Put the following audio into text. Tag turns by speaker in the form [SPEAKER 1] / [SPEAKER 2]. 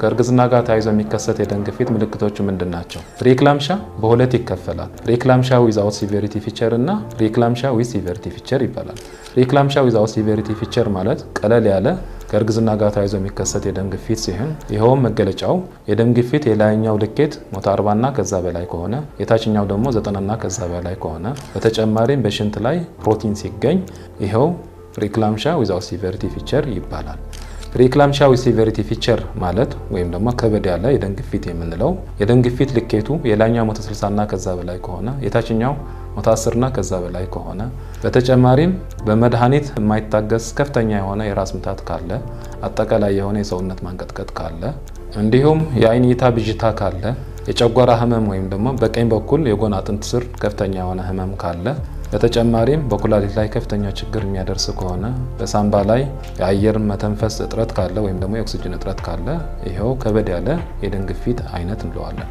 [SPEAKER 1] ከእርግዝና ጋር ተያይዞ የሚከሰት የደም ግፊት ምልክቶቹ ምንድናቸው? ፕሪክላምሻ በሁለት ይከፈላል። ፕሪክላምሻ ዊዛውት ሲቪሪቲ ፊቸር እና ፕሪክላምሻ ዊዝ ሲቪሪቲ ፊቸር ይባላል። ፕሪክላምሻ ዊዛውት ሲቪሪቲ ፊቸር ማለት ቀለል ያለ ከእርግዝና ጋር ተያይዞ የሚከሰት የደም ግፊት ሲሆን ይኸውም መገለጫው የደም ግፊት የላይኛው ልኬት 140 እና ከዛ በላይ ከሆነ የታችኛው ደግሞ 90 እና ከዛ በላይ ከሆነ በተጨማሪም በሽንት ላይ ፕሮቲን ሲገኝ ይኸው ፕሪክላምሻ ዊዛውት ሲቪሪቲ ፊቸር ይባላል። ፕሪክላምሻ ዊዝ ሲቪሪቲ ፊቸር ማለት ወይም ደግሞ ከበድ ያለ የደም ግፊት የምንለው የደም ግፊት ልኬቱ የላይኛው 160 እና ከዛ በላይ ከሆነ የታችኛው 110 እና ከዛ በላይ ከሆነ በተጨማሪም በመድኃኒት የማይታገስ ከፍተኛ የሆነ የራስ ምታት ካለ አጠቃላይ የሆነ የሰውነት ማንቀጥቀጥ ካለ እንዲሁም የአይን እይታ ብዥታ ካለ የጨጓራ ህመም ወይም ደግሞ በቀኝ በኩል የጎን አጥንት ስር ከፍተኛ የሆነ ህመም ካለ በተጨማሪም በኩላሊት ላይ ከፍተኛ ችግር የሚያደርስ ከሆነ በሳምባ ላይ የአየር መተንፈስ እጥረት ካለ ወይም ደግሞ የኦክሲጅን እጥረት ካለ ይሄው ከበድ ያለ የደም ግፊት አይነት እንለዋለን።